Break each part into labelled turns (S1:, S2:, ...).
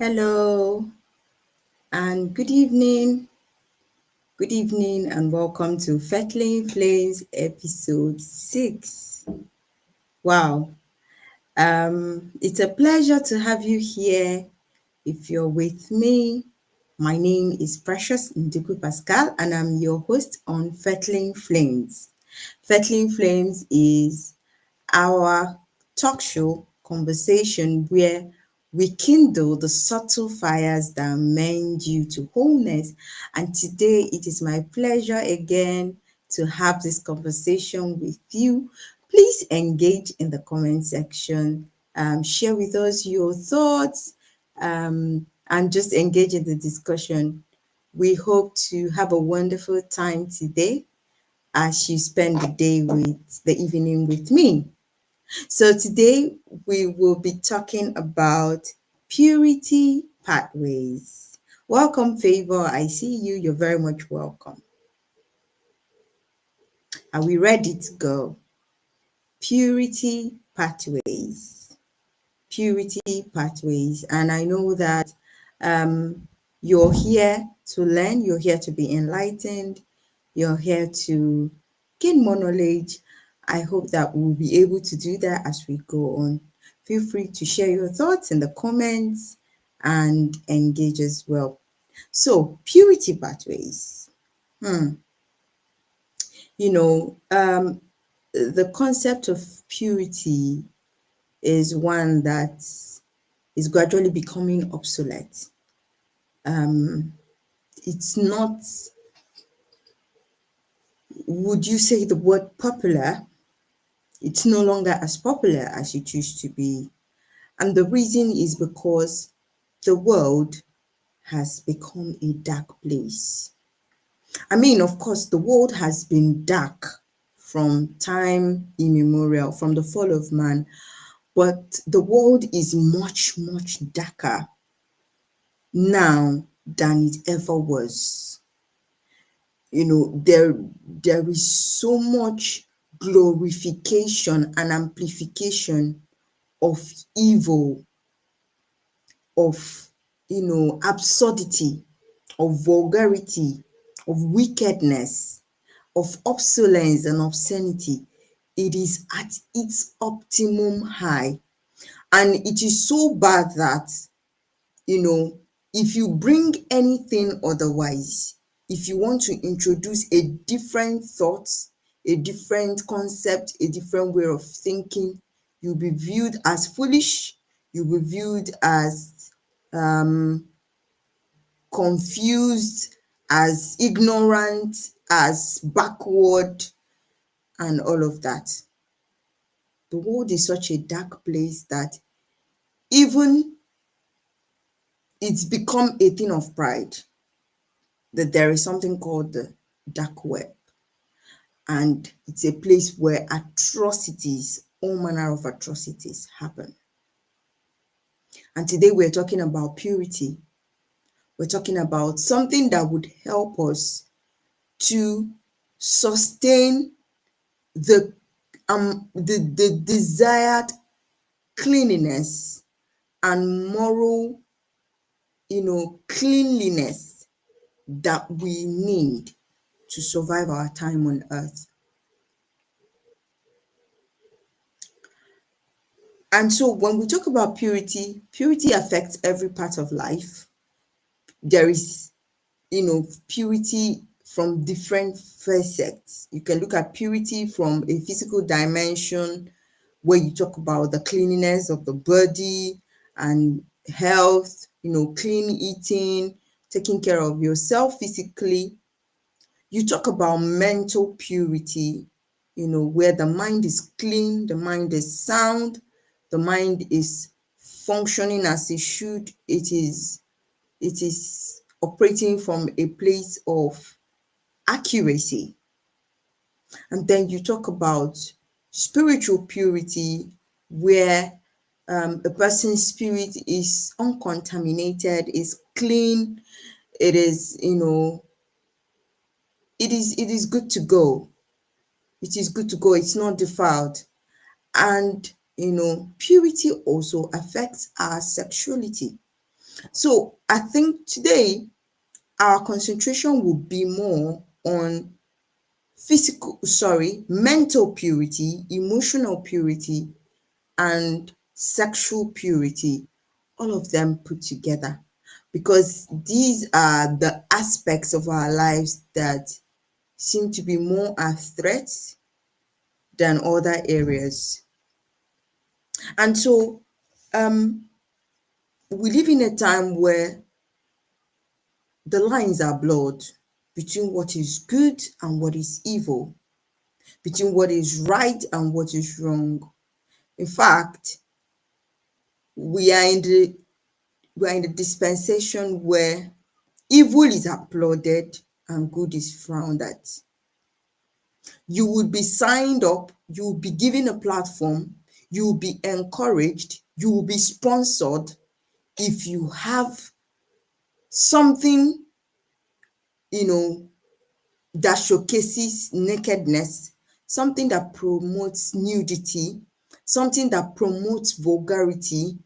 S1: Hello and good evening. Good evening and welcome to Fettling Flames episode 6. Wow. It's a pleasure to have you here. If you're with me, my name is Precious Ndiku Pascal and I'm your host on Fettling Flames. Fettling Flames is our talk show conversation where we kindle the subtle fires that mend you to wholeness. And today it is my pleasure again to have this conversation with you. Please engage in the comment section, share with us your thoughts, and just engage in the discussion. We hope to have a wonderful time today as you spend the evening with me. So today we will be talking about purity pathways. Welcome, Favor. I see you. You're very much welcome. Are we ready to go? Purity pathways. Purity pathways. And I know that you're here to learn, you're here to be enlightened, you're here to gain more knowledge. I hope that we'll be able to do that as we go on. Feel free to share your thoughts in the comments and engage as well. So, purity pathways. You know, the concept of purity is one that is gradually becoming obsolete. It's not, would you say the word popular? It's no longer as popular as it used to be. And the reason is because the world has become a dark place. I mean, of course, the world has been dark from time immemorial, from the fall of man, but the world is much, much darker now than it ever was. You know, there is so much glorification and amplification of evil, of absurdity, of vulgarity, of wickedness, of obsolescence and obscenity. It is at its optimum high, and it is so bad that if you bring anything otherwise, if you want to introduce a different thought, a different concept, a different way of thinking, you'll be viewed as foolish, you'll be viewed as confused, as ignorant, as backward, and all of that. The world is such a dark place that even it's become a thing of pride that there is something called the dark web, and it's a place where atrocities, all manner of atrocities happen. And today we're talking about purity. We're talking about something that would help us to sustain the desired cleanliness and moral cleanliness that we need to survive our time on earth. And so when we talk about purity, purity affects every part of life. There is, purity from different facets. You can look at purity from a physical dimension where you talk about the cleanliness of the body and health, clean eating, taking care of yourself physically. You talk about mental purity, where the mind is clean, the mind is sound, the mind is functioning as it should. It is operating from a place of accuracy. And then you talk about spiritual purity, where a person's spirit is uncontaminated, is clean, it is, it is good to go. It is good to go. It's not defiled. And purity also affects our sexuality. So I think today our concentration will be more on mental purity, emotional purity, and sexual purity, all of them put together, because these are the aspects of our lives that seem to be more a threat than other areas. And so we live in a time where the lines are blurred between what is good and what is evil, between what is right and what is wrong. In fact, we are in the dispensation where evil is applauded and good is frowned at. You will be signed up, you will be given a platform, you will be encouraged, you will be sponsored if you have something, you know, that showcases nakedness, something that promotes nudity, something that promotes vulgarity,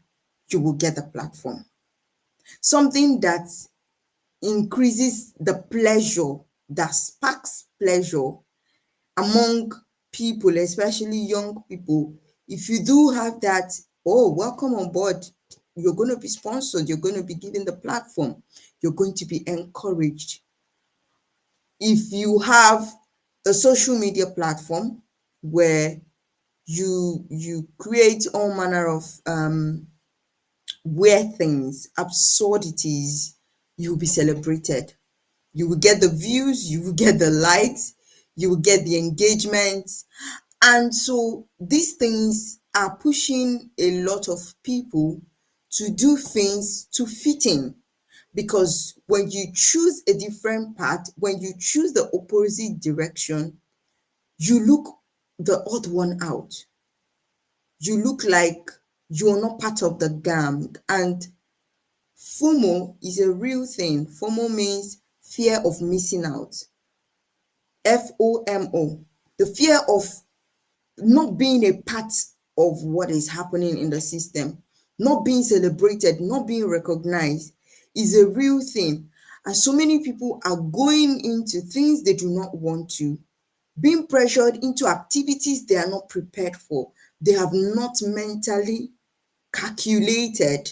S1: you will get the platform. Something that increases the pleasure, that sparks pleasure among people, especially young people. If you do have that, oh, welcome on board. You're going to be sponsored, you're going to be given the platform, you're going to be encouraged. If you have a social media platform where you create all manner of weird things, absurdities, you'll be celebrated. You will get the views, you will get the likes, you will get the engagement. And so these things are pushing a lot of people to do things to fit in. Because when you choose a different path, when you choose the opposite direction, you look the odd one out. You look like you're not part of the gang. And FOMO is a real thing. FOMO means fear of missing out. FOMO, the fear of not being a part of what is happening in the system, not being celebrated, not being recognized, is a real thing. And so many people are going into things they do not want to, being pressured into activities they are not prepared for, they have not mentally calculated,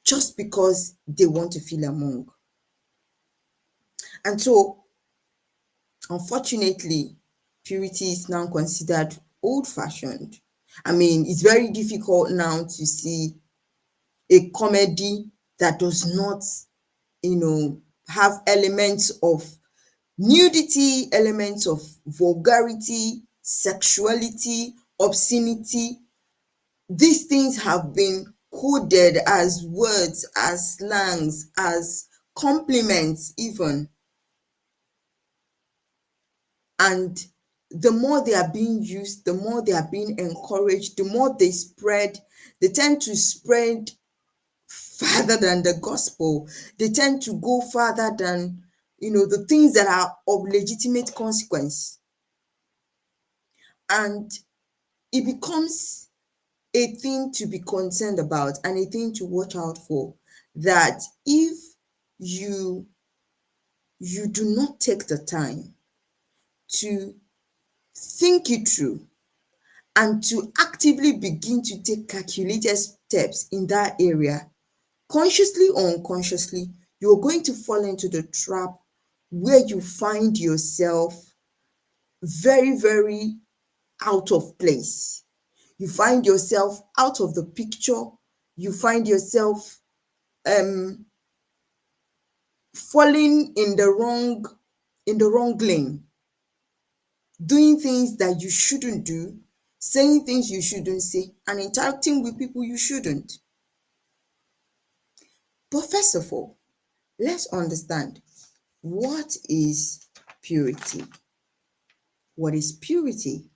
S1: just because they want to feel among. And so, unfortunately, purity is now considered old fashioned. I mean, it's very difficult now to see a comedy that does not, have elements of nudity, elements of vulgarity, sexuality, obscenity. These things have been coded as words, as slangs, as compliments even. And the more they are being used, the more they are being encouraged, the more they tend to spread farther than the gospel. They tend to go farther than, the things that are of legitimate consequence. And it becomes a thing to be concerned about and a thing to watch out for, that if you do not take the time to think it through and to actively begin to take calculated steps in that area, consciously or unconsciously, you're going to fall into the trap where you find yourself very, very out of place. You find yourself out of the picture. You find yourself falling in the wrong lane, doing things that you shouldn't do, saying things you shouldn't say, and interacting with people you shouldn't. But first of all, let's understand, what is purity? What is purity?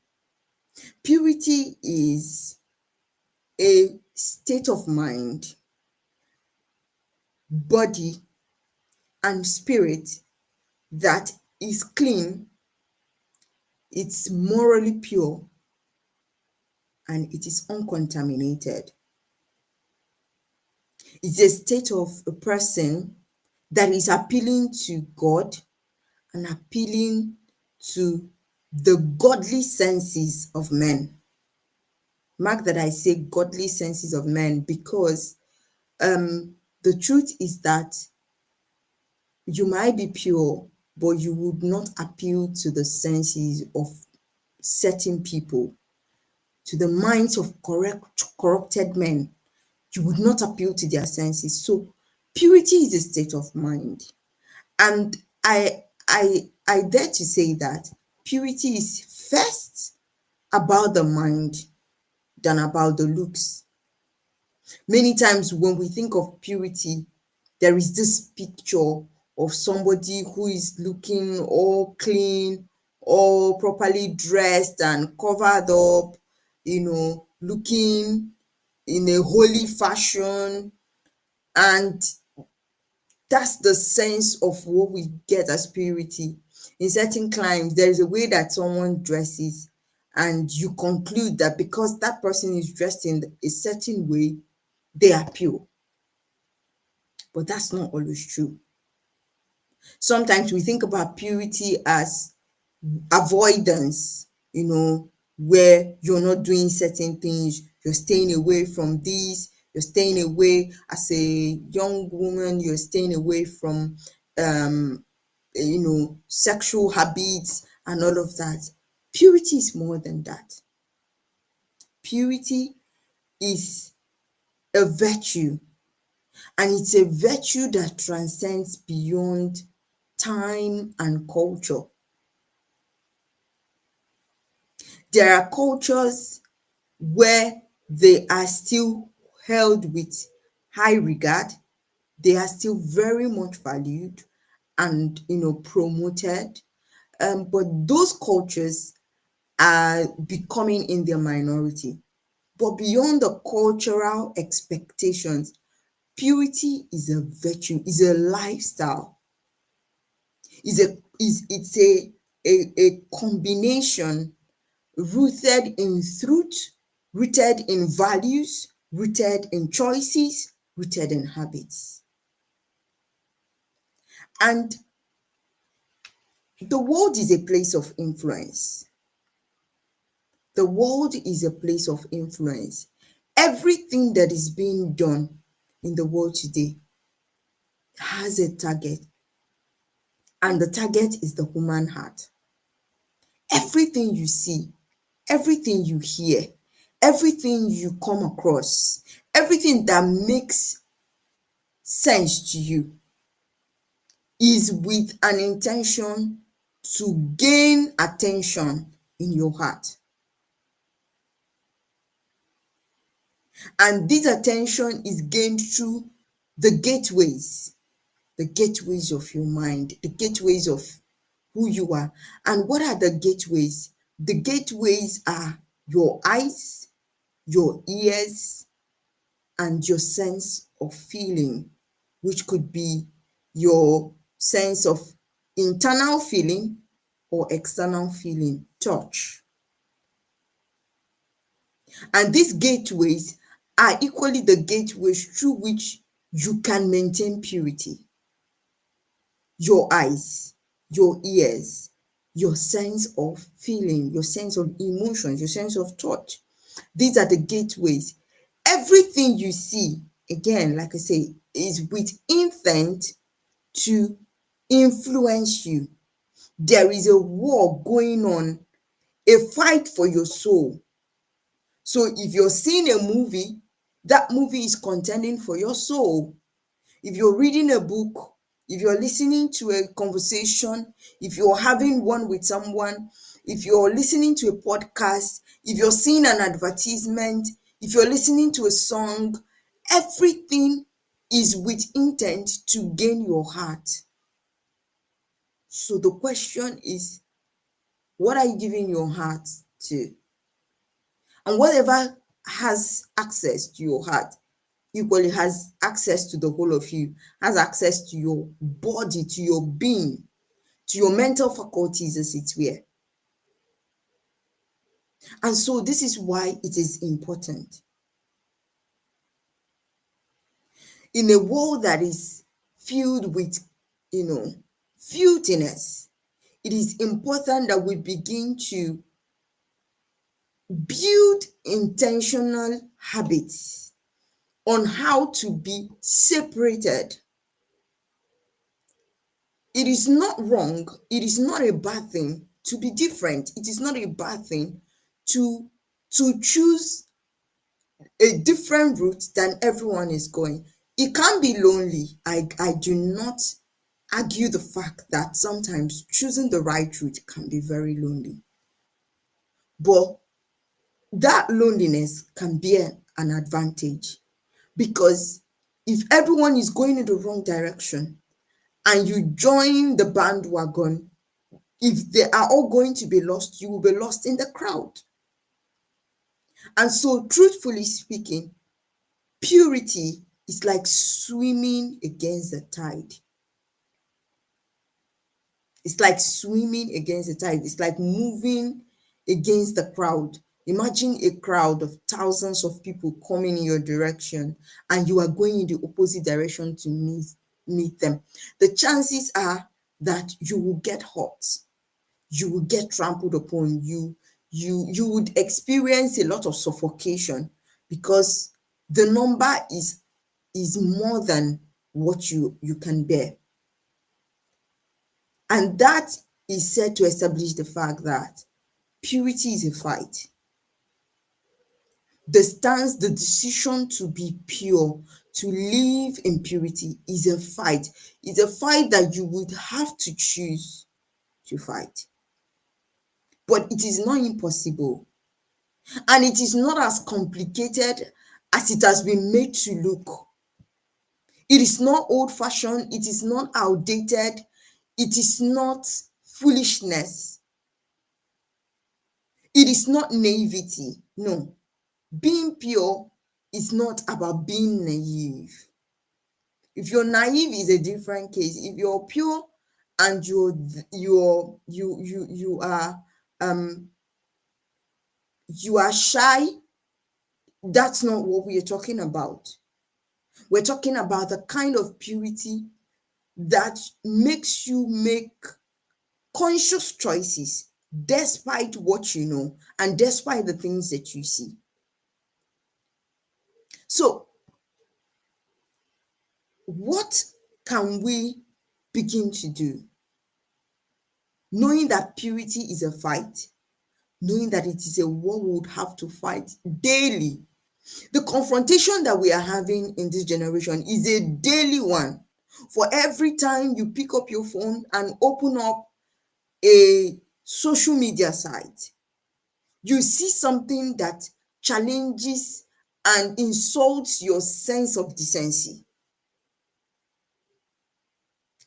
S1: Purity is a state of mind, body, and spirit that is clean, it's morally pure, and it is uncontaminated. It's a state of a person that is appealing to God and appealing to the godly senses of men. Mark that I say godly senses of men, because the truth is that you might be pure, but you would not appeal to the senses of certain people, to the minds of corrupted men. You would not appeal to their senses. So purity is a state of mind. And I dare to say that purity is first about the mind than about the looks. Many times when we think of purity, there is this picture of somebody who is looking all clean, all properly dressed and covered up, looking in a holy fashion. And that's the sense of what we get as purity. In certain climes, there is a way that someone dresses, and you conclude that because that person is dressed in a certain way, they are pure. But that's not always true. Sometimes we think about purity as avoidance, where you're not doing certain things, you're staying away from these, you're staying away as a young woman, you're staying away from sexual habits and all of that. Purity is more than that. Purity is a virtue, and it's a virtue that transcends beyond time and culture. There are cultures where they are still held with high regard, they are still very much valued and promoted, but those cultures are becoming in their minority. But beyond the cultural expectations, purity is a virtue, is a lifestyle, it's a combination rooted in truth, rooted in values, rooted in choices, rooted in habits. And the world is a place of influence. The world is a place of influence. Everything that is being done in the world today has a target, and the target is the human heart. Everything you see, everything you hear, everything you come across, everything that makes sense to you is with an intention to gain attention in your heart. And this attention is gained through the gateways of your mind, the gateways of who you are. And what are the gateways? The gateways are your eyes, your ears, and your sense of feeling, which could be your sense of internal feeling or external feeling, touch. And these gateways are equally the gateways through which you can maintain purity. Your eyes, your ears, your sense of feeling, your sense of emotions, your sense of touch. These are the gateways. Everything you see, again, like I say, is with intent to influence you. There is a war going on, a fight for your soul. So if you're seeing a movie, that movie is contending for your soul. If you're reading a book, if you're listening to a conversation, if you're having one with someone, if you're listening to a podcast, if you're seeing an advertisement, if you're listening to a song, everything is with intent to gain your heart. So the question is, what are you giving your heart to? And whatever has access to your heart equally has access to the whole of you, has access to your body, to your being, to your mental faculties, as it were. And so this is why it is important. In a world that is filled with, filthiness, it is important that we begin to build intentional habits on how to be separated. It is not wrong, it is not a bad thing to be different. It is not a bad thing to choose a different route than everyone is going. It can be lonely. I do not argue the fact that sometimes choosing the right route can be very lonely. But that loneliness can be an advantage, because if everyone is going in the wrong direction and you join the bandwagon, if they are all going to be lost, you will be lost in the crowd. And so, truthfully speaking, purity is like swimming against the tide. It's like swimming against the tide. It's like moving against the crowd. Imagine a crowd of thousands of people coming in your direction, and you are going in the opposite direction to meet them. The chances are that you will get hurt. You will get trampled upon. You would experience a lot of suffocation, because the number is more than what you can bear. And that is said to establish the fact that purity is a fight. The stance, the decision to be pure, to live in purity, is a fight. It's a fight that you would have to choose to fight. But it is not impossible. And it is not as complicated as it has been made to look. It is not old-fashioned. It is not outdated. It is not foolishness. It is not naivety. No. Being pure is not about being naive. If you're naive, is a different case. If you're pure and you are shy, that's not what we are talking about. We're talking about the kind of purity that makes you make conscious choices despite what you know and despite the things that you see. So, what can we begin to do? Knowing that purity is a fight, knowing that it is a war we would have to fight daily. The confrontation that we are having in this generation is a daily one. For every time you pick up your phone and open up a social media site, you see something that challenges and insults your sense of decency.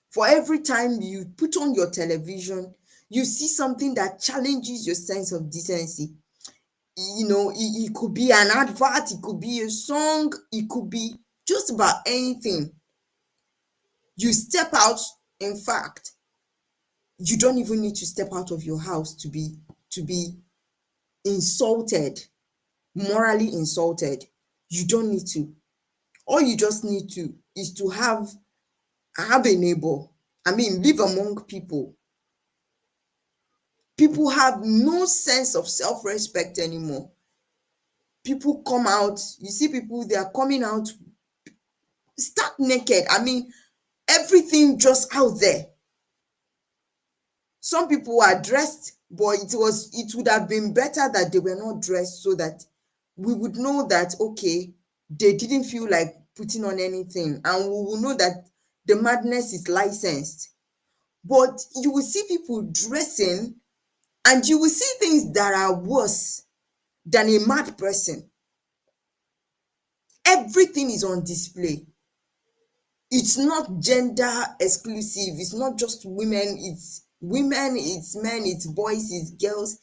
S1: For every time you put on your television, you see something that challenges your sense of decency. It could be an advert, it could be a song, it could be just about anything. You step out, in fact, you don't even need to step out of your house to be insulted, morally insulted. You don't need to. All you just need to is to have a neighbor. Live among people. People have no sense of self-respect anymore. People come out, you see people, they are coming out stark naked. Everything just out there. Some people are dressed, but it would have been better that they were not dressed, so that we would know that, okay, they didn't feel like putting on anything, and we will know that the madness is licensed. But you will see people dressing, and you will see things that are worse than a mad person. Everything is on display. It's not gender exclusive. It's not just women. It's women, it's men, it's boys, it's girls.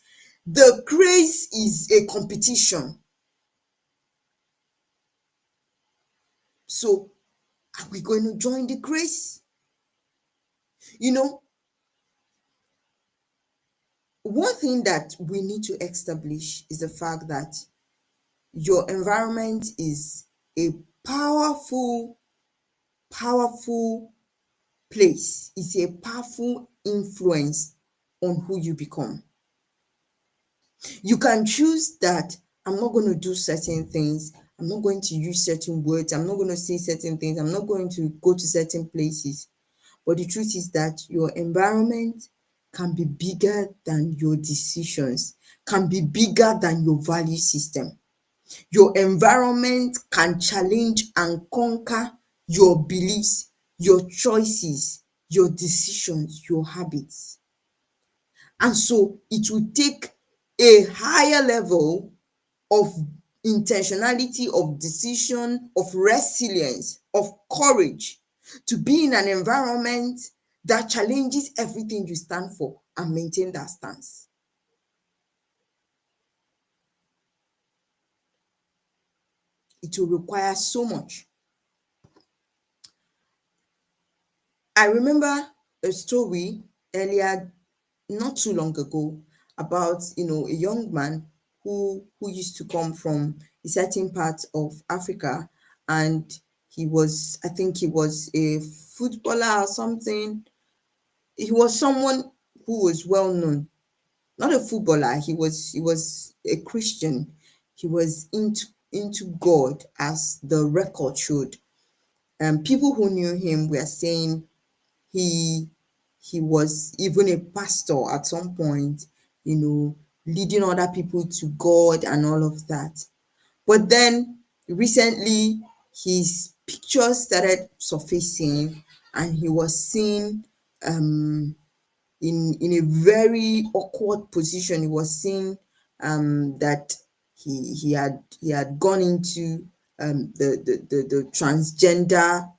S1: The craze is a competition. So, are we going to join the craze? One thing that we need to establish is the fact that your environment is a powerful powerful place. It's a powerful influence on who you become. You can choose that I'm not going to do certain things. I'm not going to use certain words. I'm not going to say certain things. I'm not going to go to certain places. But the truth is that your environment can be bigger than your decisions, can be bigger than your value system. Your environment can challenge and conquer your beliefs, your choices, your decisions, your habits. And so it will take a higher level of intentionality, of decision, of resilience, of courage to be in an environment that challenges everything you stand for and maintain that stance. It will require so much. I remember a story earlier, not too long ago, about a young man who used to come from a certain part of Africa, and I think he was a footballer or something. He was someone who was well known, not a footballer. He was a Christian. He was into God, as the record showed. People who knew him were saying he he was even a pastor at some point, leading other people to God and all of that. But then recently his pictures started surfacing, and he was seen in a very awkward position. He was seen that he had gone into the transgender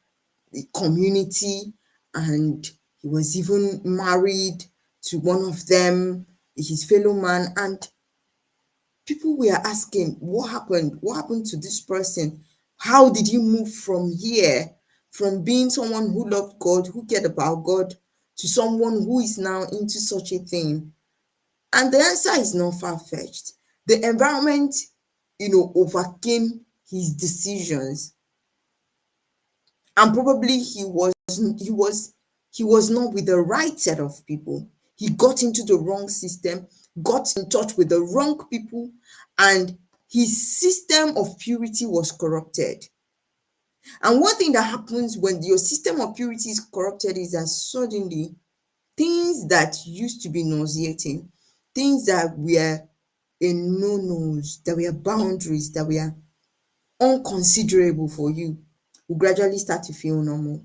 S1: community, and he was even married to one of them, his fellow man. And people were asking, what happened to this person? How did he move from here, from being someone who loved God, who cared about God, to someone who is now into such a thing? And the answer is not far-fetched. The environment overcame his decisions, and probably he was not with the right set of people. He got into the wrong system, got in touch with the wrong people, and his system of purity was corrupted. And one thing that happens when your system of purity is corrupted is that suddenly things that used to be nauseating, things that were in no-nos, that were boundaries, that were unconsiderable for you, will gradually start to feel normal.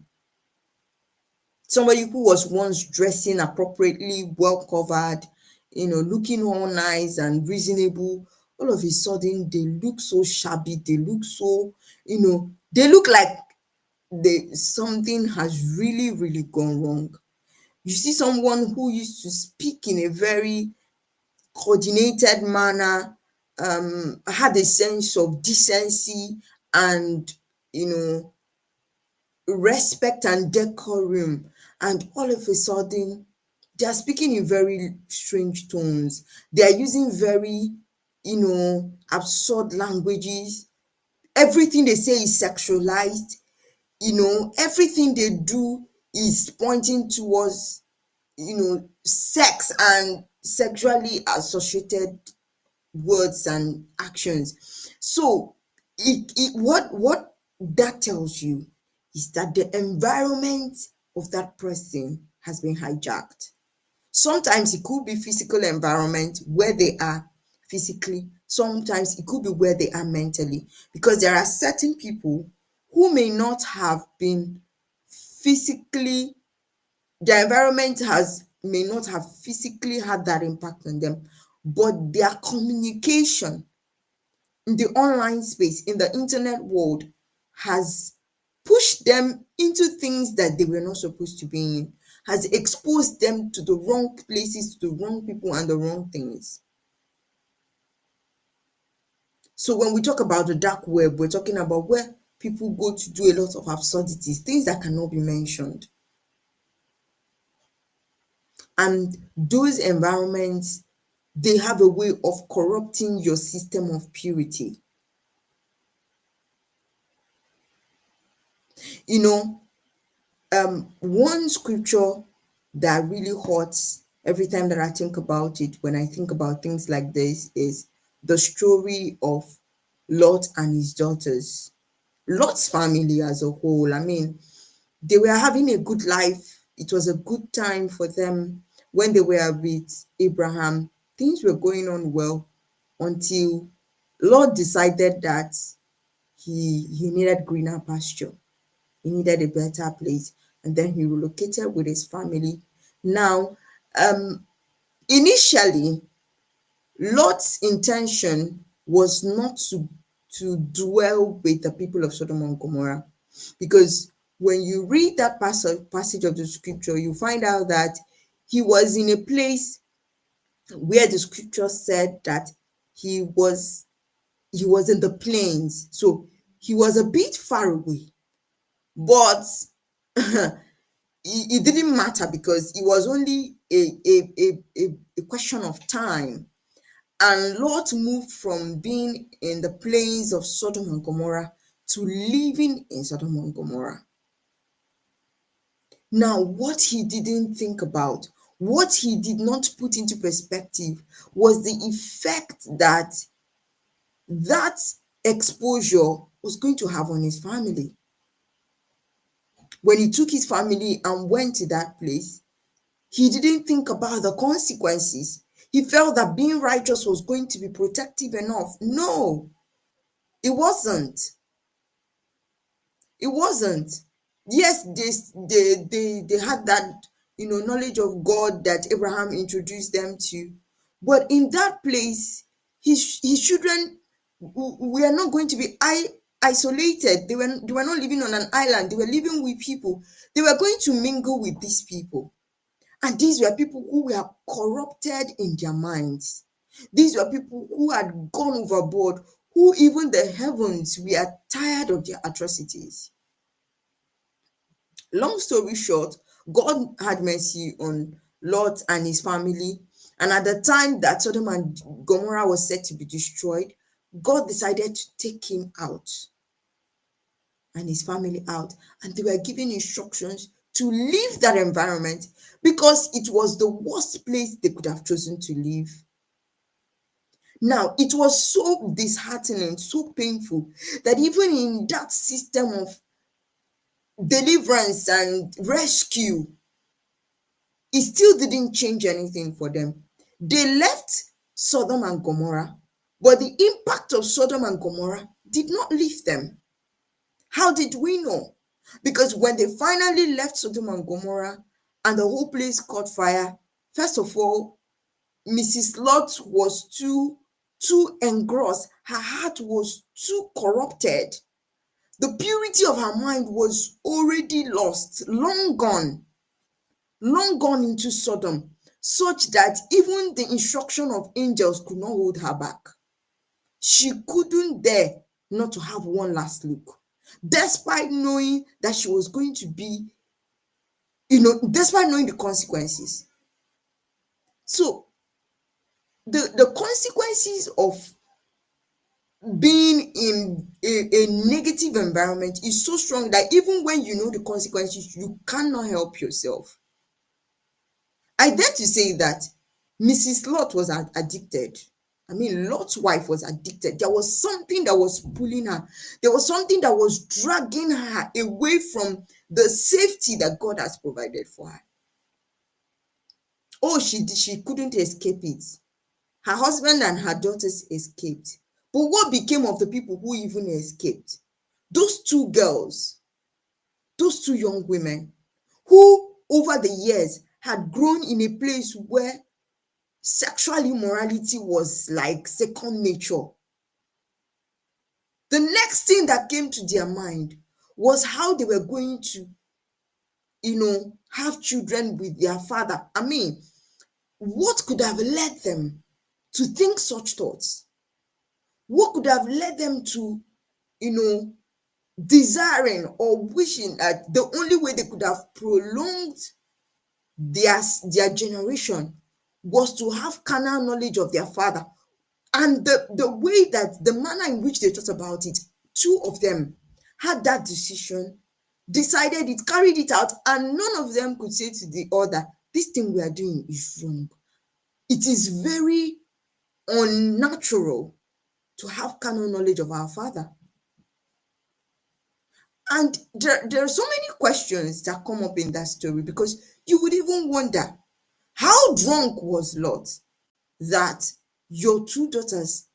S1: Somebody who was once dressing appropriately, well covered, looking all nice and reasonable, all of a sudden they look so shabby, they look so, they look like something has really, really gone wrong. You see someone who used to speak in a very coordinated manner, had a sense of decency and, you know, respect and decorum, and all of a sudden they are speaking in very strange tones. They are using very, absurd languages. Everything they say is sexualized. Everything they do is pointing towards, sex and sexually associated words and actions. So what that tells you is that the environment of that person has been hijacked. Sometimes it could be physical environment where they are physically, sometimes it could be where they are mentally, because there are certain people who may not have been physically, their environment has may not have physically had that impact on them, but their communication in the online space, in the internet world, has pushed them into things that they were not supposed to be in, has exposed them to the wrong places, to the wrong people, and the wrong things. So when we talk about the dark web, we're talking about where people go to do a lot of absurdities, things that cannot be mentioned. And those environments, they have a way of corrupting your system of purity. One scripture that really hurts every time that I think about it, when I think about things like this, is the story of Lot and his daughters. Lot's family as a whole, I mean, they were having a good life. It was a good time for them when they were with Abraham. Things were going on well until Lot decided that he needed greener pasture. He needed a better place, and then he relocated with his family. Now, initially, Lot's intention was not to dwell with the people of Sodom and Gomorrah, because when you read that passage of the scripture, you find out that he was in a place where the scripture said that he was he was in the plains, so he was a bit far away, but it didn't matter because it was only a question of time. And Lot moved from being in the plains of Sodom and Gomorrah to living in Sodom and Gomorrah. Now, what he didn't think about, what he did not put into perspective, was the effect that that exposure was going to have on his family. When he took his family and went to that place, he didn't think about the consequences. He felt that being righteous was going to be protective enough. No, it wasn't. It wasn't. Yes, they had that knowledge of God that Abraham introduced them to, but in that place, his children were not going to be isolated. They were not living on an island. They were living with people. They were going to mingle with these people. And these were people who were corrupted in their minds. These were people who had gone overboard, who even the heavens were tired of their atrocities. Long story short, God had mercy on Lot and his family. And at the time that Sodom and Gomorrah was set to be destroyed, God decided to take him out and his family out. And they were given instructions to leave that environment because it was the worst place they could have chosen to live. Now, it was so disheartening, so painful, that even in that system of deliverance and rescue, it still didn't change anything for them. They left Sodom and Gomorrah, but the impact of Sodom and Gomorrah did not leave them. How did we know? Because when they finally left Sodom and Gomorrah and the whole place caught fire, first of all, Mrs. Lot was too engrossed. Her heart was too corrupted. The purity of her mind was already lost, long gone into Sodom, such that even the instruction of angels could not hold her back. She couldn't dare not to have one last look, despite knowing that she was going to be, despite knowing the consequences. So the consequences of being in a negative environment is so strong that even when you know the consequences, you cannot help yourself. I dare to say that Mrs. Lot was addicted. I mean, Lot's wife was addicted. There was something that was pulling her. There was something that was dragging her away from the safety that God has provided for her. Oh, she couldn't escape it. Her husband and her daughters escaped. But what became of the people who even escaped? Those two girls, those two young women, who over the years had grown in a place where sexual immorality was like second nature. The next thing that came to their mind was how they were going to, have children with their father. I mean, what could have led them to think such thoughts? What could have led them to, desiring or wishing that the only way they could have prolonged their generation was to have carnal knowledge of their father? And the way that the manner in which they thought about it, two of them had that decision decided it, carried it out, and none of them could say to the other, this thing we are doing is wrong. It is very unnatural to have carnal knowledge of our Father. And there are so many questions that come up in that story, because you would even wonder, how drunk was Lot that your two daughters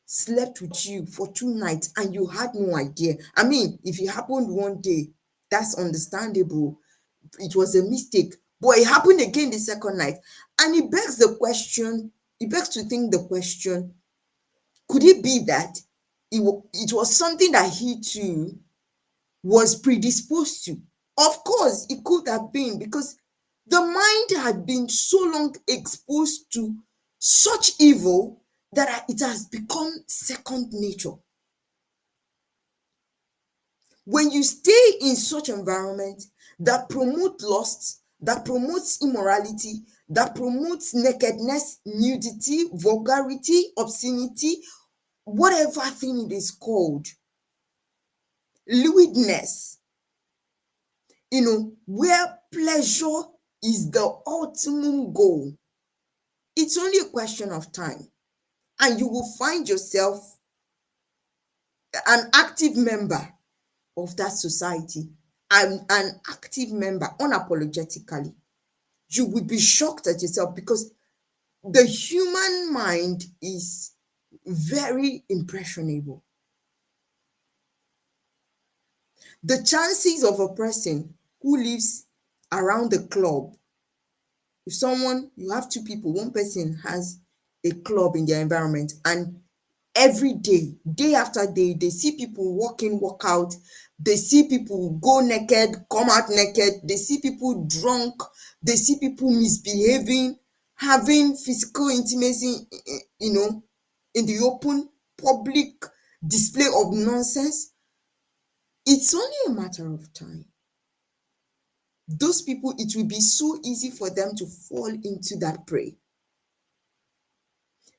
S1: slept with you for 2 nights and you had no idea? I mean, if it happened one day, that's understandable. It was a mistake, but it happened again the second night. And it begs to think the question, could it be that it was something that he too was predisposed to? Of course, it could have been, because the mind had been so long exposed to such evil that it has become second nature. When you stay in such environment that promote lust, that promotes immorality, that promotes nakedness, nudity, vulgarity, obscenity, whatever thing it is called, lewdness, where pleasure is the ultimate goal, it's only a question of time, and you will find yourself an active member of that society, and an active member unapologetically. You will be shocked at yourself, because the human mind is very impressionable. The chances of a person who lives around the club, if you have two people, one person has a club in their environment, and every day, day after day, they see people walk in, walk out, they see people go naked, come out naked, they see people drunk, they see people misbehaving, having physical intimacy, in the open, public display of nonsense. It's only a matter of time. Those people, it will be so easy for them to fall into that prey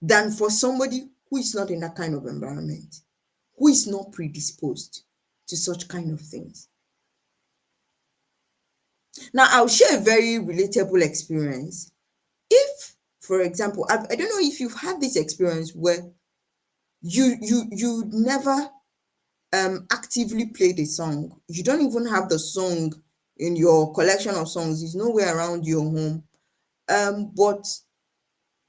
S1: than for somebody who is not in that kind of environment, who is not predisposed to such kind of things. Now, I'll share a very relatable experience. If, for example, I don't know if you've had this experience where you never actively played a song. You don't even have the song in your collection of songs. It's nowhere around your home. But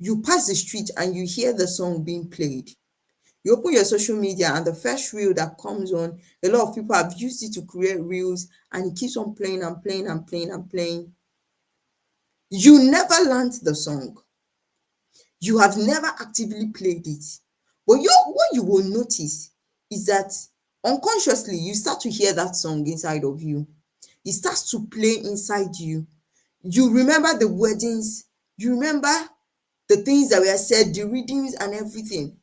S1: you pass the street and you hear the song being played. You open your social media and the first reel that comes on, a lot of people have used it to create reels, and it keeps on playing and playing and playing and playing. You never learned the song. You have never actively played it. But what you will notice is that unconsciously you start to hear that song inside of you. It starts to play inside you. You remember the weddings, you remember the things that were said, the readings and everything.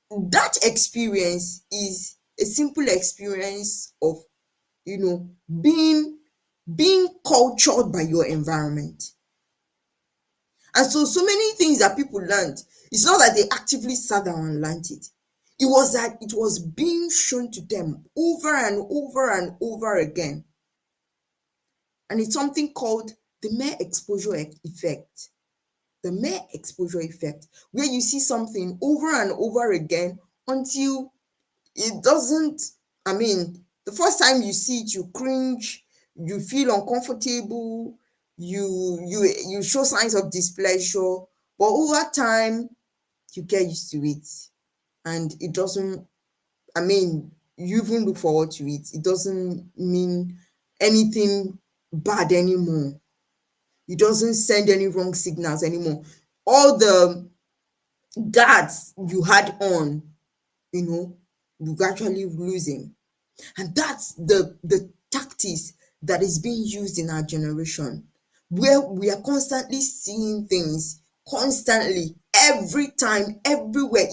S1: That experience is a simple experience of, being cultured by your environment. And so many things that people learned, it's not that they actively sat down and learned it. It was that it was being shown to them over and over and over again. And it's something called the mere exposure effect. The mere exposure effect, where you see something over and over again until it doesn't, the first time you see it, you cringe, you feel uncomfortable, you show signs of displeasure, but over time you get used to it, and it doesn't, you even look forward to it. It doesn't mean anything bad anymore. It doesn't send any wrong signals anymore. All the guards you had on, you gradually losing. And that's the tactics that is being used in our generation, where we are constantly seeing things, constantly, every time, everywhere.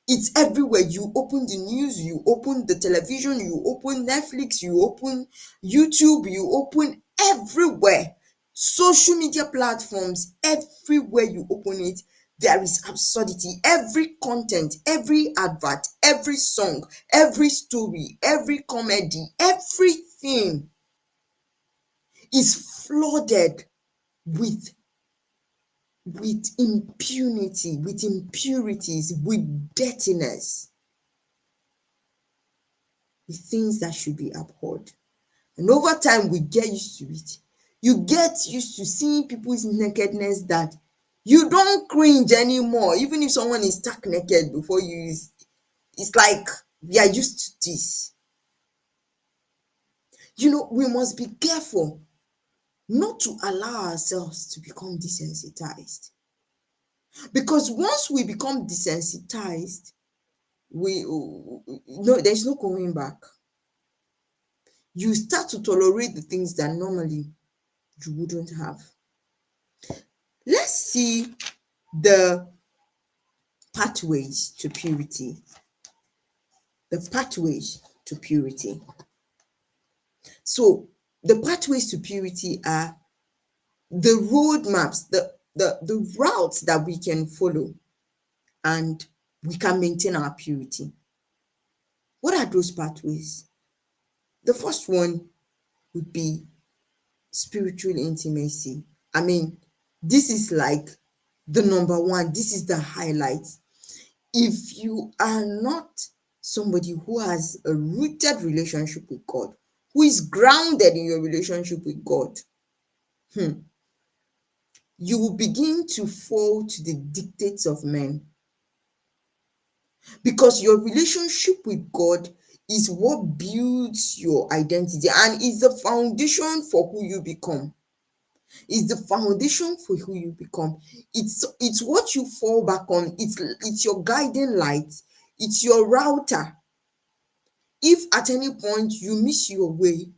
S1: It's everywhere. You open the news, you open the television, you open Netflix, you open YouTube, you open everywhere. Social media platforms, everywhere you open it, there is absurdity. Every content, every advert, every song, every story, every comedy, everything everything is flooded with impunity, with impurities, with dirtiness, with things that should be abhorred. And over time, we get used to it. You get used to seeing people's nakedness that you don't cringe anymore. Even if someone is stuck naked before you, it's like we are used to this. We must be careful not to allow ourselves to become desensitized. Because once we become desensitized, there's no going back. You start to tolerate the things that normally you wouldn't have. Let's see the pathways to purity. The pathways to purity. So the pathways to purity are the roadmaps, the routes that we can follow, and we can maintain our purity. What are those pathways? The first one would be spiritual intimacy. I mean, this is like the number one. This is the highlight. If you are not somebody who has a rooted relationship with God, who is grounded in your relationship with God, you will begin to fall to the dictates of men. Because your relationship with God is what builds your identity and is the foundation for who you become. It's the foundation for who you become. It's what you fall back on. It's your guiding light. It's your router. If at any point you miss your way,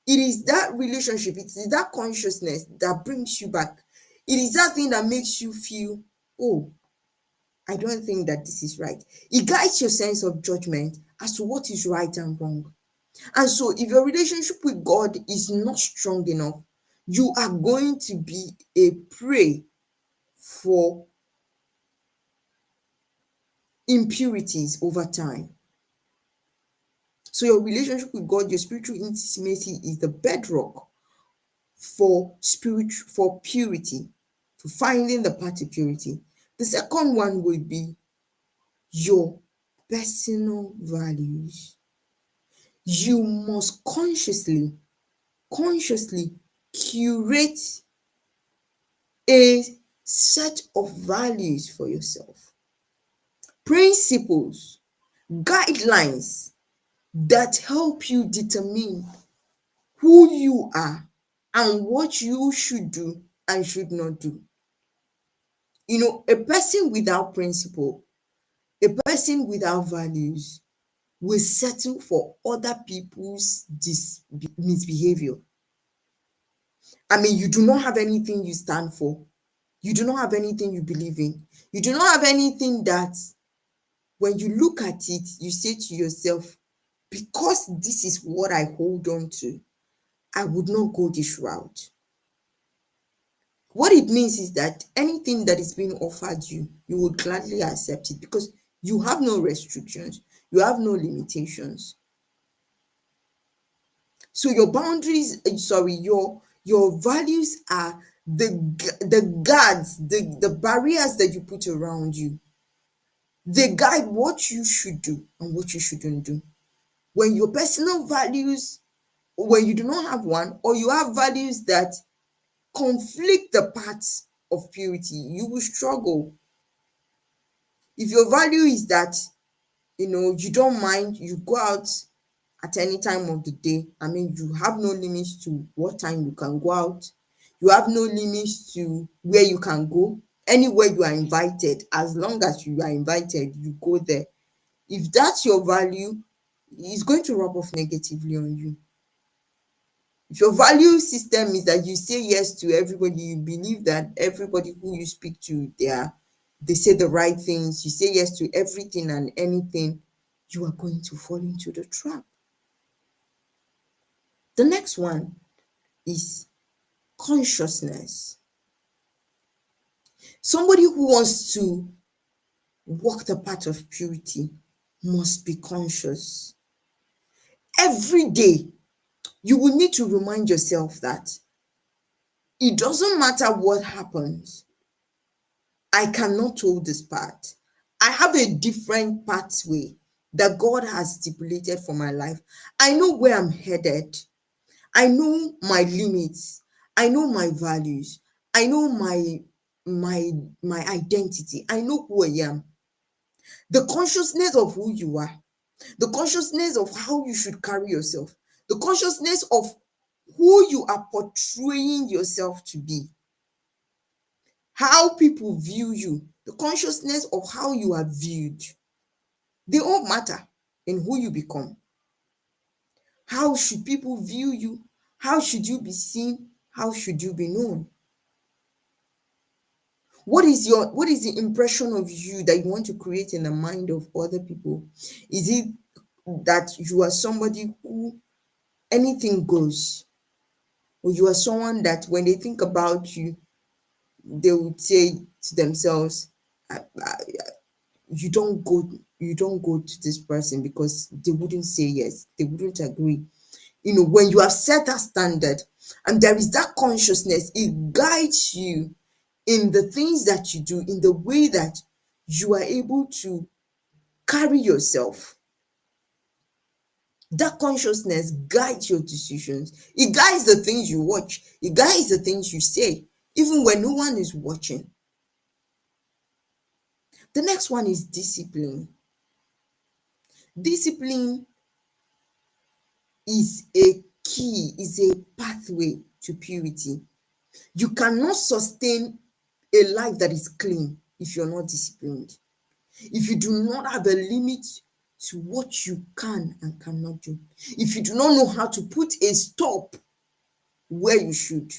S1: it is that relationship, it is that consciousness that brings you back. It is that thing that makes you feel, oh, I don't think that this is right. It guides your sense of judgment as to what is right and wrong. And so if your relationship with God is not strong enough, you are going to be a prey for impurities over time. So your relationship with God, your spiritual intimacy is the bedrock for purity, for finding the path to purity. The second one will be your personal values. You must consciously curate a set of values for yourself, principles, guidelines that help you determine who you are and what you should do and should not do. A person without principle, a person without values will settle for other people's misbehavior. I mean, you do not have anything you stand for. You do not have anything you believe in. You do not have anything that when you look at it, you say to yourself, because this is what I hold on to, I would not go this route. What it means is that anything that is being offered you, you would gladly accept it because you have no restrictions, you have no limitations. So your boundaries, your values are the guards, the barriers that you put around you. They guide what you should do and what you shouldn't do. When your personal values, when you do not have one, or you have values that conflict the paths of purity, you will struggle. If your value is that, you don't mind, you go out at any time of the day. I mean, you have no limits to what time you can go out. You have no limits to where you can go. Anywhere you are invited, as long as you are invited, you go there. If that's your value, it's going to rub off negatively on you. If your value system is that you say yes to everybody, you believe that everybody who you speak to, they say the right things, you say yes to everything and anything, you are going to fall into the trap. The next one is consciousness. Somebody who wants to walk the path of purity must be conscious. Every day, You will need to remind yourself that it doesn't matter what happens. I cannot hold this path. I have a different pathway that God has stipulated for my life. I know where I'm headed. I know my limits. I know my values. I know my my identity. I know who I am. The consciousness of who you are, the consciousness of how you should carry yourself, the consciousness of who you are portraying yourself to be, how people view you, the consciousness of how you are viewed, they all matter in who you become. How should people view you? How should you be seen? How should you be known? What is the impression of you that you want to create in the mind of other people? Is it that you are somebody who anything goes, or you are someone that when they think about you, they would say to themselves, you don't go to this person because they wouldn't say yes, they wouldn't agree. When you have set that standard and there is that consciousness, it guides you in the things that you do, in the way that you are able to carry yourself. That consciousness guides your decisions. It guides the things you watch. It guides the things you say, even when no one is watching. The next one is discipline. Discipline is a key, is a pathway to purity. You cannot sustain a life that is clean if you're not disciplined. If you do not have a limit to what you can and cannot do, if you do not know how to put a stop where you should,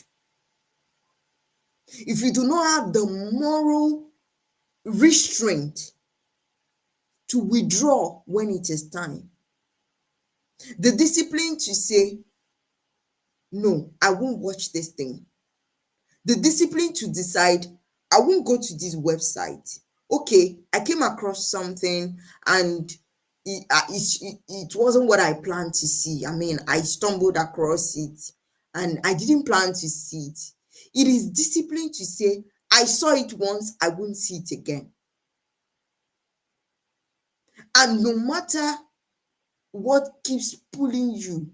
S1: if you do not have the moral restraint to withdraw when it is time, the discipline to say, no, I won't watch this thing, the discipline to decide, I won't go to this website. Okay, I came across something and it wasn't what I planned to see. I mean, I stumbled across it and I didn't plan to see it. It is discipline to say, I saw it once, I won't see it again. And no matter what keeps pulling you,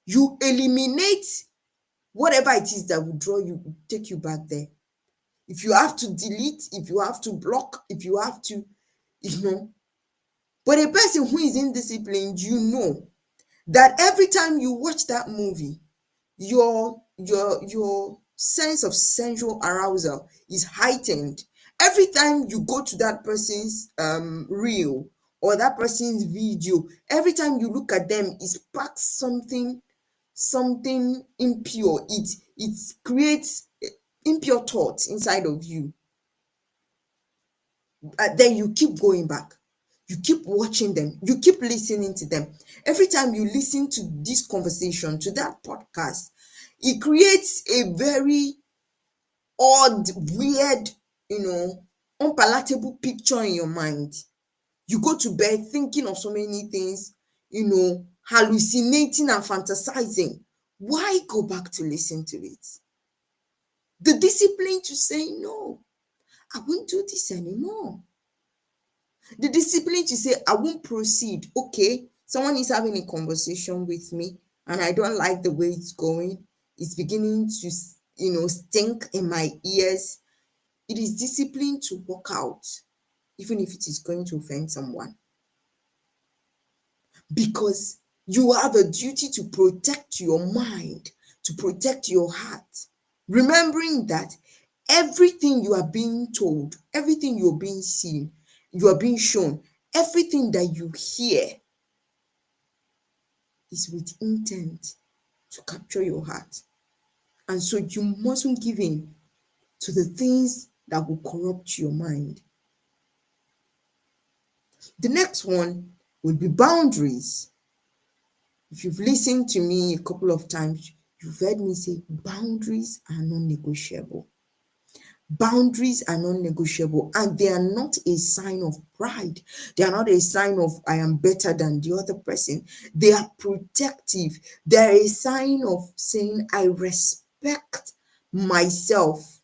S1: you eliminate whatever it is that will draw you, take you back there. If you have to delete, if you have to block, if you have to, But a person who is indisciplined, that every time you watch that movie, your sense of sensual arousal is heightened. Every time you go to that person's reel or that person's video, every time you look at them, it sparks something impure. It creates impure thoughts inside of you. Then you keep going back, you keep watching them, you keep listening to them. Every time you listen to this conversation, to that podcast, it creates a very odd, weird, unpalatable picture in your mind. You go to bed thinking of so many things, hallucinating and fantasizing. Why go back to listen to it? The discipline to say, no, I won't do this anymore. The discipline to say, I won't proceed. Okay, someone is having a conversation with me and I don't like the way it's going. It's beginning to, stink in my ears. It is discipline to walk out, even if it is going to offend someone. Because you have a duty to protect your mind, to protect your heart. Remembering that everything you are being told, everything you're being seen, you are being shown, everything that you hear is with intent to capture your heart. And so you mustn't give in to the things that will corrupt your mind. The next one will be boundaries. If you've listened to me a couple of times, you've heard me say boundaries are non-negotiable. Boundaries are non-negotiable, and they are not a sign of pride. They are not a sign of I am better than the other person. They are protective. They're a sign of saying I respect myself.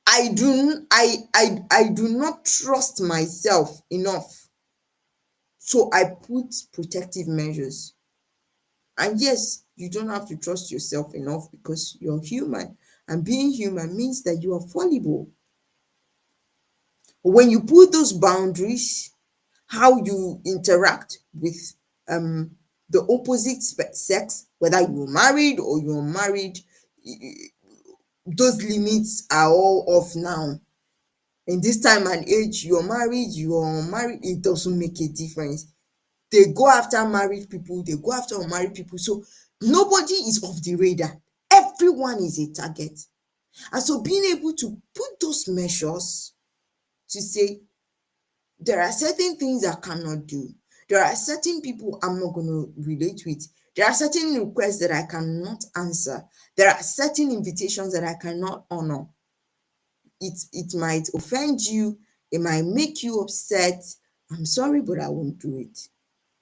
S1: I do not trust myself enough. So I put protective measures. And yes, you don't have to trust yourself enough because you're human. And being human means that you are fallible. When you put those boundaries, how you interact with um the opposite sex, whether you're married or you're unmarried, those limits are all off now. In this time and age, you're married, you're unmarried, it doesn't make a difference. They go after married people, they go after unmarried people. So nobody is off the radar. Everyone is a target. And so being able to put those measures to say, there are certain things I cannot do. There are certain people I'm not going to relate with. There are certain requests that I cannot answer. There are certain invitations that I cannot honor. It might offend you. It might make you upset. I'm sorry, but I won't do it.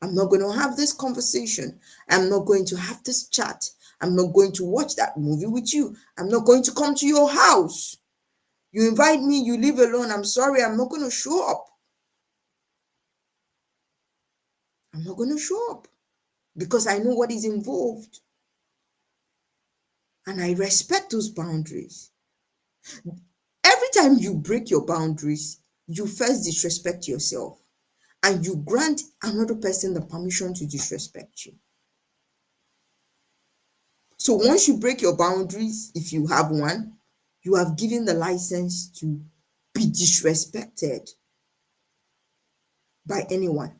S1: I'm not going to have this conversation. I'm not going to have this chat. I'm not going to watch that movie with you. I'm not going to come to your house. You invite me, you leave alone. I'm sorry, I'm not going to show up. I'm not going to show up because I know what is involved. And I respect those boundaries. Every time you break your boundaries, you first disrespect yourself and you grant another person the permission to disrespect you. So once you break your boundaries, if you have one, you have given the license to be disrespected by anyone.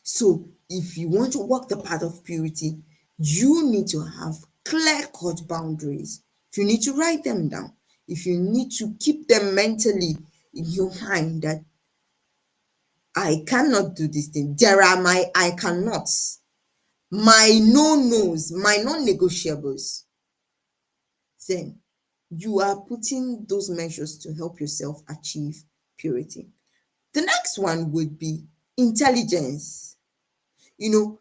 S1: So if you want to walk the path of purity, you need to have clear-cut boundaries. If you need to write them down, if you need to keep them mentally in your mind that I cannot do this thing. There are my I cannots, my no-nos, my non-negotiables. Then you are putting those measures to help yourself achieve purity. The next one would be intelligence. You know,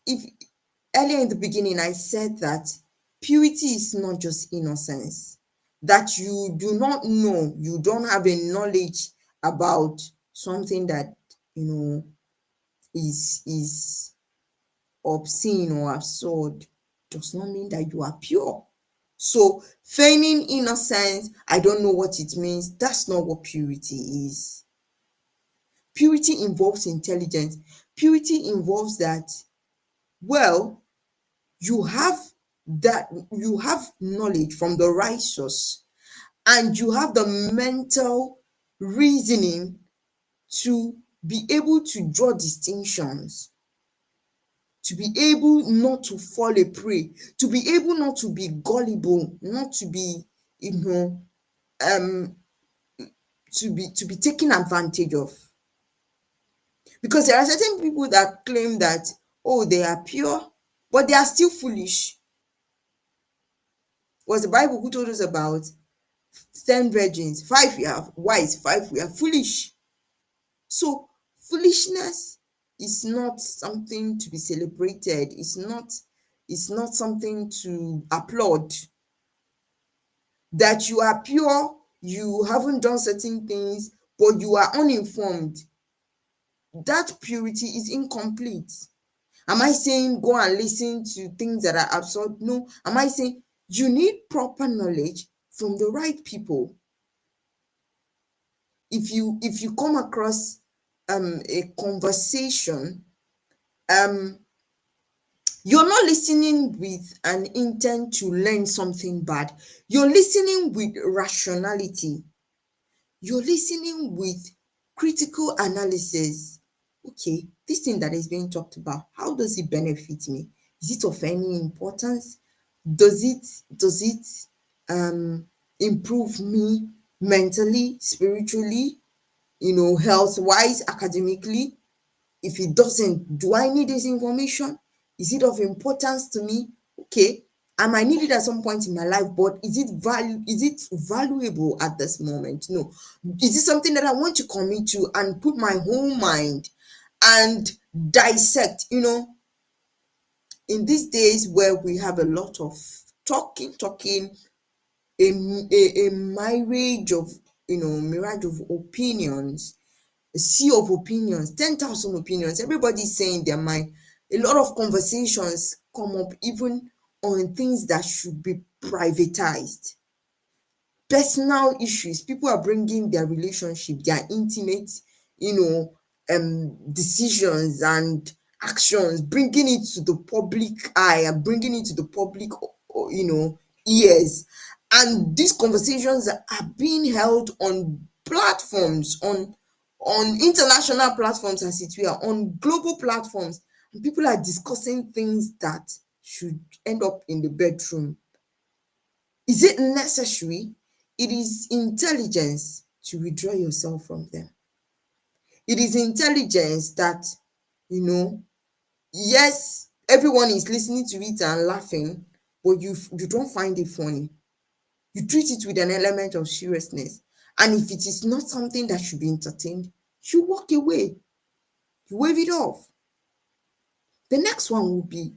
S1: if earlier in the beginning I said that purity is not just innocence, that you do not know, you don't have a knowledge about something that is obscene or absurd, does not mean that you are pure. So feigning innocence, I don't know what it means. That's not what purity is. Purity involves intelligence. Purity involves that, well, you have you have knowledge from the right source, and you have the mental reasoning to be able to draw distinctions, to be able not to fall a prey, to be able not to be gullible, not to be, um, to be taken advantage of. Because there are certain people that claim that, oh, they are pure, but they are still foolish. Was the Bible who told us about 10 virgins, 5 were wise, 5 were foolish. So foolishness is not something to be celebrated. It's not something to applaud. That you are pure, you haven't done certain things, but you are uninformed, that purity is incomplete. Am I saying go and listen to things that are absurd? No. Am I saying you need proper knowledge from the right people? If you come across a conversation, you're not listening with an intent to learn something bad. You're listening with rationality. You're listening with critical analysis. Okay, this thing that is being talked about, how does it benefit me? Is it of any importance? Does it improve me mentally, spiritually, health wise, academically? If it doesn't, do I need this information? Is it of importance to me? Okay, I might need it at some point in my life, but is it valuable at this moment? No. Is it something that I want to commit to and put my whole mind and dissect? In these days where we have a lot of talking, a mirage of mirage of opinions, a sea of opinions, 10,000 opinions, everybody's saying their mind. A lot of conversations come up even on things that should be privatized. Personal issues, people are bringing their relationship, their intimate decisions and actions, bringing it to the public eye and bringing it to the public ears. And these conversations are being held on platforms, on international platforms, as it were, on global platforms, and people are discussing things that should end up in the bedroom. Is it necessary? It is intelligence to withdraw yourself from them. It is intelligence that, yes, everyone is listening to it and laughing, but you don't find it funny. You treat it with an element of seriousness. And if it is not something that should be entertained, you walk away. You wave it off. The next one will be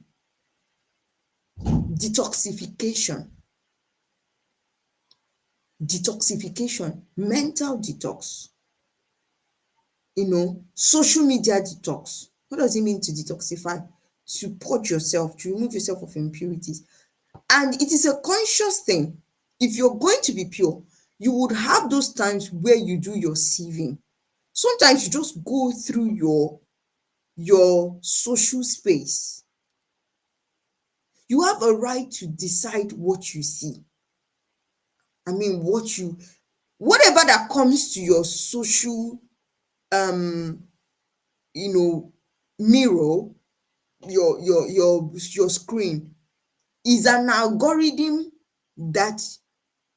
S1: detoxification. Detoxification, mental detox, social media detox. What does it mean to detoxify? To purge yourself, to remove yourself of impurities. And it is a conscious thing. If you're going to be pure, you would have those times where you do your sieving. Sometimes you just go through your social space. You have a right to decide what you see. I mean, whatever that comes to your social mirror, your screen, is an algorithm that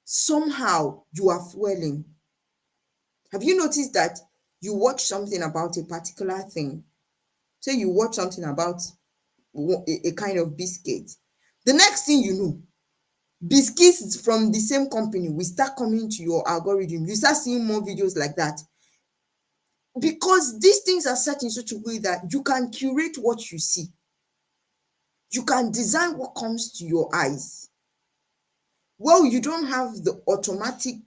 S1: somehow you are fueling. Have you noticed that you watch something about a particular thing? Say you watch something about a kind of biscuit. The next thing you know, biscuits from the same company will start coming to your algorithm. You start seeing more videos like that. Because these things are set in such a way that you can curate what you see. You can design what comes to your eyes. Well, you don't have the automatic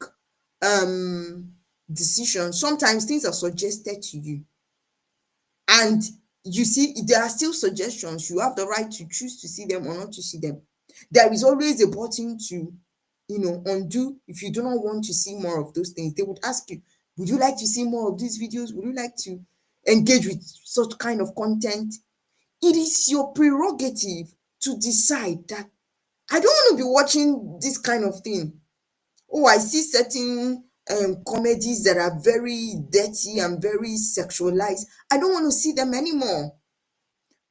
S1: decision. Sometimes things are suggested to you. And you see, there are still suggestions. You have the right to choose to see them or not to see them. There is always a button to, undo if you do not want to see more of those things. They would ask you, would you like to see more of these videos? Would you like to engage with such kind of content? It is your prerogative to decide that I don't want to be watching this kind of thing. Oh, I see certain comedies that are very dirty and very sexualized. I don't want to see them anymore.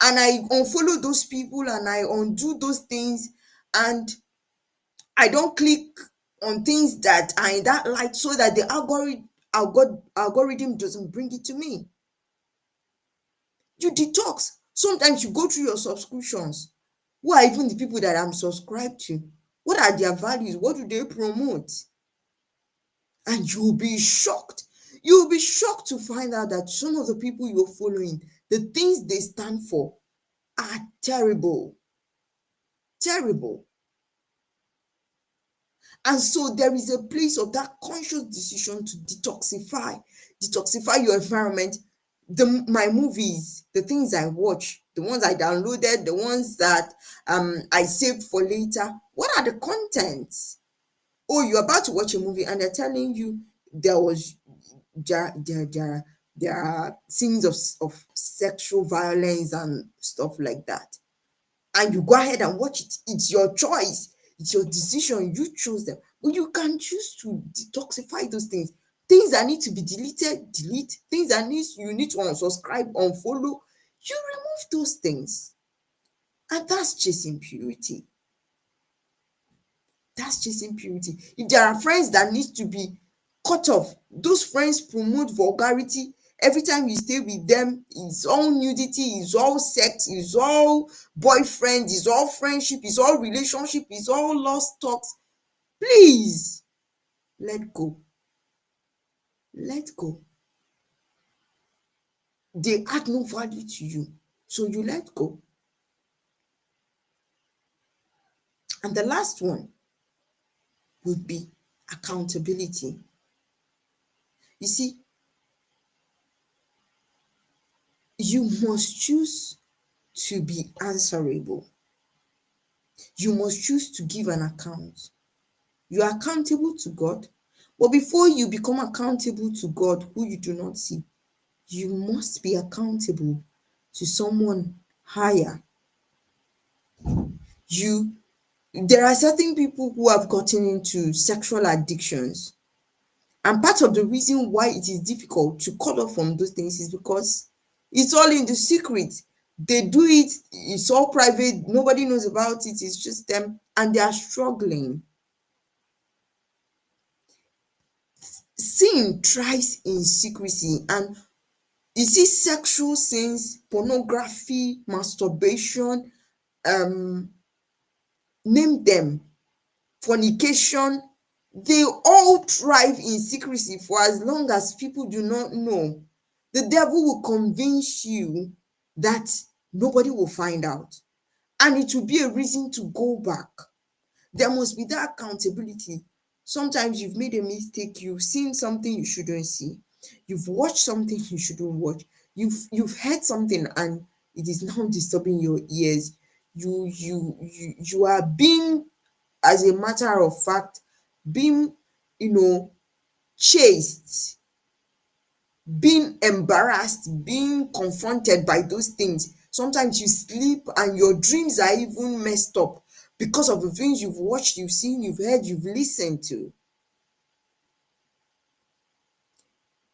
S1: And I unfollow those people and I undo those things, and I don't click on things that are in that light so that the algorithm doesn't bring it to me. You detox. Sometimes you go through your subscriptions. Who are even the people that I'm subscribed to? What are their values? What do they promote? And you'll be shocked. You'll be shocked to find out that some of the people you're following, the things they stand for are terrible. Terrible. And so there is a place of that conscious decision to detoxify your environment. My movies, the things I watch, the ones I downloaded, the ones that I saved for later. What are the contents? Oh, you're about to watch a movie and they're telling you there are scenes of sexual violence and stuff like that. And you go ahead and watch it. It's your choice. It's your decision. You choose them. But you can choose to detoxify those things. Things that need to be deleted, delete. Things that you need to unsubscribe, unfollow. You remove those things. And that's chasing purity. That's chasing purity. If there are friends that need to be cut off, those friends promote vulgarity, Every time you stay with them, it's all nudity, it's all sex, it's all boyfriend, it's all friendship, it's all relationship, it's all lost talks. Please let go. Let go. They add no value to you, so you let go. And the last one would be accountability. You see, you must choose to be answerable. You must choose to give an account. You are accountable to God, but before you become accountable to God, who you do not see, you must be accountable to someone higher. There are certain people who have gotten into sexual addictions, and part of the reason why it is difficult to cut off from those things is because it's all in the secret. They do it, it's all private, nobody knows about it, it's just them, and they are struggling. Sin thrives in secrecy, and you see sexual sins, pornography, masturbation, name them, fornication, they all thrive in secrecy for as long as people do not know. The devil will convince you that nobody will find out, and it will be a reason to go back. There must be that accountability. Sometimes you've made a mistake, you've seen something you shouldn't see, you've watched something you shouldn't watch, you've heard something and it is now disturbing your ears. You are being, as a matter of fact, being, chased, being embarrassed, being confronted by those things. Sometimes you sleep and your dreams are even messed up because of the things you've watched, you've seen, you've heard, you've listened to.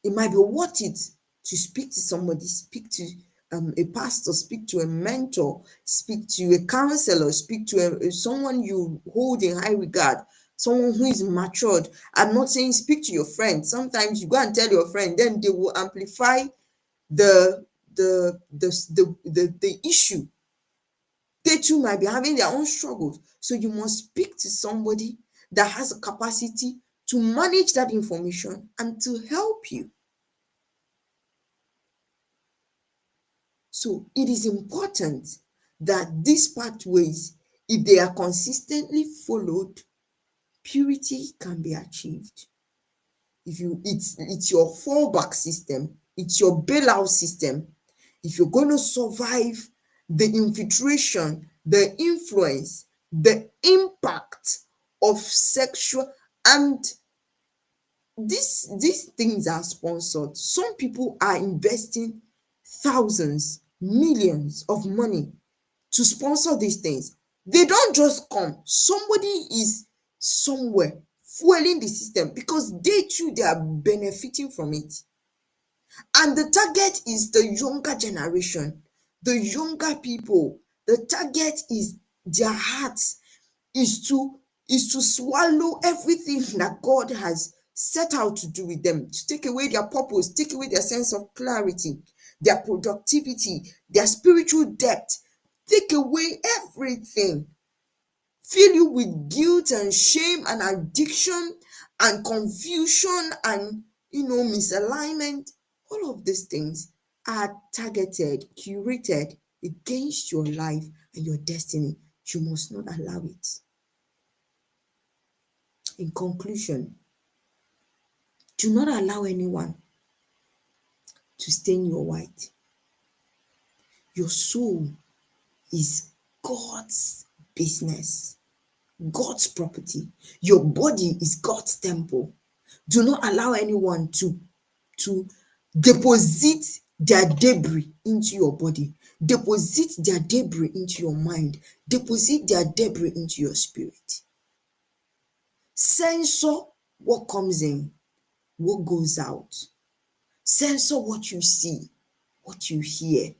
S1: It might be worth it to speak to somebody, speak to a pastor, speak to a mentor, speak to a counselor, speak to someone you hold in high regard, someone who is matured. I'm not saying speak to your friend. Sometimes you go and tell your friend, then they will amplify the issue. They too might be having their own struggles. So you must speak to somebody that has a capacity to manage that information and to help you. So it is important that these pathways, if they are consistently followed, purity can be achieved. It's your fallback system, it's your bailout system. If you're going to survive the infiltration, the influence, the impact of sexual, and these things are sponsored. Some people are investing thousands, millions of money to sponsor these things. They don't just come. Somebody is somewhere fueling the system because they are benefiting from it. And the target is the younger generation, the younger people. The target is their hearts, is to swallow everything that God has set out to do with them, to take away their purpose, take away their sense of clarity, their productivity, their spiritual depth, take away everything, fill you with guilt and shame and addiction and confusion and misalignment. All of these things are targeted, curated against your life and your destiny. You must not allow it. In conclusion, do not allow anyone to stain your white. Your soul is God's business, God's property. Your body is God's temple. Do not allow anyone to deposit their debris into your body, deposit their debris into your mind, deposit their debris into your spirit. Censor what comes in, what goes out. Censor what you see, what you hear,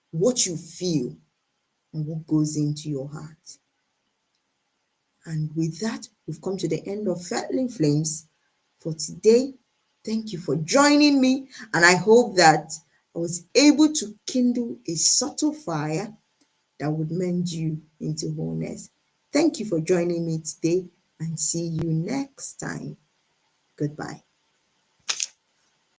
S1: what you feel, and what goes into your heart. And with that, we've come to the end of Fetling Flames for today. Thank you for joining me, and I hope that I was able to kindle a subtle fire that would mend you into wholeness. Thank you for joining me today, and see you next time. Goodbye.